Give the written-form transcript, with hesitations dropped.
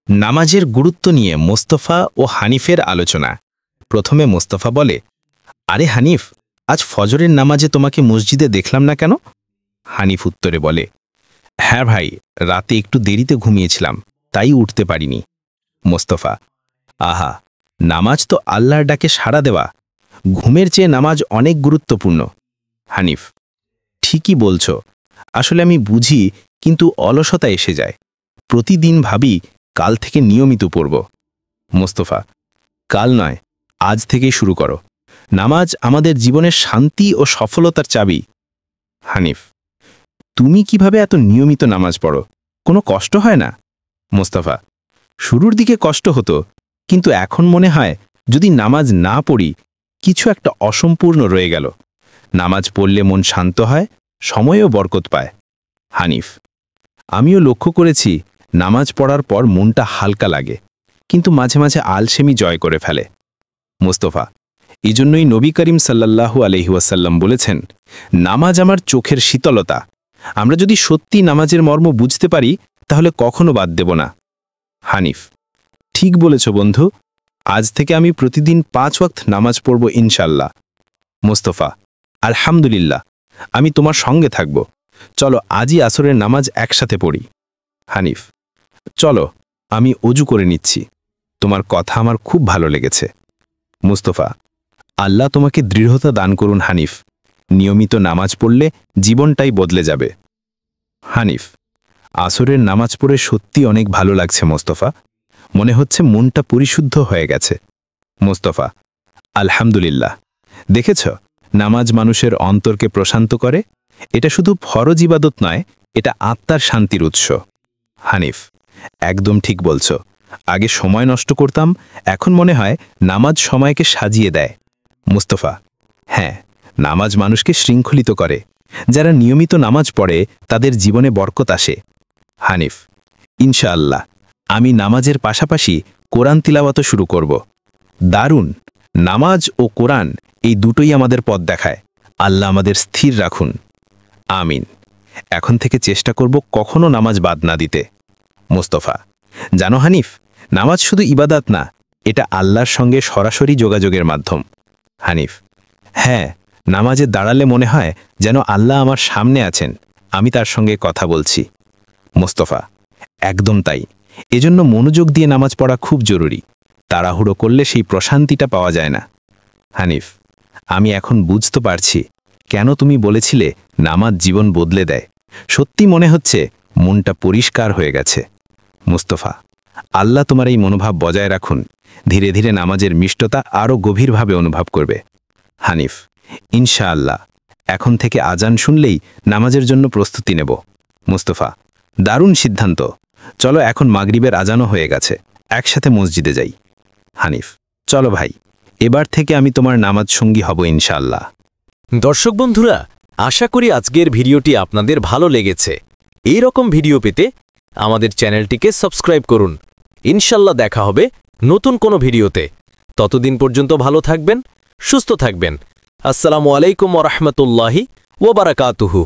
নামাজের গুরুত্ব নিয়ে মোস্তফা ও হানিফের আলোচনা। প্রথমে মোস্তফা বলে, আরে হানিফ, আজ ফজরের নামাজে তোমাকে মসজিদে দেখলাম না কেন? হানিফ উত্তরে বলে, হ্যাঁ ভাই, রাতে একটু দেরিতে ঘুমিয়েছিলাম, তাই উঠতে পারিনি। মোস্তফা, আহা, নামাজ তো আল্লাহর ডাকে সাড়া দেওয়া, ঘুমের চেয়ে নামাজ অনেক গুরুত্বপূর্ণ। হানিফ, ঠিকই বলছ, আসলে আমি বুঝি, কিন্তু অলসতা এসে যায়। প্রতিদিন ভাবি কাল থেকে নিয়মিত পড়ব। মোস্তফা, কাল নয়, আজ থেকেই শুরু করো। নামাজ আমাদের জীবনের শান্তি ও সফলতার চাবি। হানিফ, তুমি কিভাবে এত নিয়মিত নামাজ পড়ো? কোনো কষ্ট হয় না? মোস্তফা, শুরুর দিকে কষ্ট হতো, কিন্তু এখন মনে হয় যদি নামাজ না পড়ি কিছু একটা অসম্পূর্ণ রয়ে গেল। নামাজ পড়লে মন শান্ত হয়, সময়ও বরকত পায়। হানিফ, আমিও লক্ষ্য করেছি নামাজ পড়ার পর মনটা হালকা লাগে, কিন্তু মাঝে মাঝে আলসেমি জয় করে ফেলে। মোস্তফা, এজন্যই নবী করিম সাল্লাল্লাহু আলাইহি ওয়াসাল্লাম বলেছেন, নামাজ আমার চোখের শীতলতা। আমরা যদি সত্যি নামাজের মর্ম বুঝতে পারি তাহলে কখনো বাদ দেব না। হানিফ, ঠিক বলেছ বন্ধু, আজ থেকে আমি প্রতিদিন 5 ওয়াক্ত নামাজ পড়ব ইনশাল্লাহ। মোস্তফা, আলহামদুলিল্লাহ, আমি তোমার সঙ্গে থাকব। চলো আজই আসরের নামাজ একসাথে পড়ি। হানিফ, চলো, আমি অজু করে নিচ্ছি। তোমার কথা আমার খুব ভালো লেগেছে। মুস্তফা, আল্লাহ তোমাকে দৃঢ়তা দান করুন হানিফ। নিয়মিত নামাজ পড়লে জীবনটাই বদলে যাবে। হানিফ, আসরের নামাজ পড়ে সত্যি অনেক ভালো লাগছে মোস্তফা। মনে হচ্ছে মনটা পরিশুদ্ধ হয়ে গেছে। মোস্তফা, আলহামদুলিল্লাহ। দেখেছ, নামাজ মানুষের অন্তরকে প্রশান্ত করে। এটা শুধু ফরজ ইবাদত নয়, এটা আত্মার শান্তির উৎস। হানিফ, একদম ঠিক বলছ। আগে সময় নষ্ট করতাম, এখন মনে হয় নামাজ সময়কে সাজিয়ে দেয়। মুস্তফা, হ্যাঁ, নামাজ মানুষকে শৃঙ্খলিত করে। যারা নিয়মিত নামাজ পড়ে তাদের জীবনে বরকত আসে। হানিফ, ইনশাআল্লাহ, আমি নামাজের পাশাপাশি কোরআন তিলাওয়াত শুরু করব। দারুণ! নামাজ ও কোরআন এই দুটোই আমাদের পথ দেখায়। আল্লাহ আমাদের স্থির রাখুন। আমিন। এখন থেকে চেষ্টা করব কখনো নামাজ বাদ না দিতে। মোস্তফা, জানো হানিফ, নামাজ শুধু ইবাদাত না, এটা আল্লাহর সঙ্গে সরাসরি যোগাযোগের মাধ্যম। হানিফ, হ্যাঁ, নামাজে দাঁড়ালে মনে হয় যেন আল্লাহ আমার সামনে আছেন, আমি তার সঙ্গে কথা বলছি। মোস্তফা, একদম তাই। এজন্য মনোযোগ দিয়ে নামাজ পড়া খুব জরুরি। তাড়াহুড়ো করলে সেই প্রশান্তিটা পাওয়া যায় না। হানিফ, আমি এখন বুঝতে পারছি কেন তুমি বলেছিলে নামাজ জীবন বদলে দেয়। সত্যি মনে হচ্ছে মনটা পরিষ্কার হয়ে গেছে। মুস্তফা, আল্লাহ তোমার এই মনোভাব বজায় রাখুন। ধীরে ধীরে নামাজের মিষ্টতা আরও গভীরভাবে অনুভব করবে। হানিফ, ইনশাআল্লাহ, এখন থেকে আজান শুনলেই নামাজের জন্য প্রস্তুতি নেব। মুস্তফা, দারুণ সিদ্ধান্ত। চলো, এখন মাগরিবের আজানও হয়ে গেছে, একসাথে মসজিদে যাই। হানিফ, চলো ভাই, এবার থেকে আমি তোমার নামাজ সঙ্গী হব ইনশাআল্লাহ। দর্শক বন্ধুরা, আশা করি আজকের ভিডিওটি আপনাদের ভালো লেগেছে। এই রকম ভিডিও পেতে আমাদের চ্যানেলটিকে সাবস্ক্রাইব করুন। ইনশাল্লাহ দেখা হবে নতুন কোনো ভিডিওতে। ততদিন পর্যন্ত ভালো থাকবেন, সুস্থ থাকবেন। আসসালামু আলাইকুম ওয়া রাহমাতুল্লাহি ওয়া বারাকাতুহু।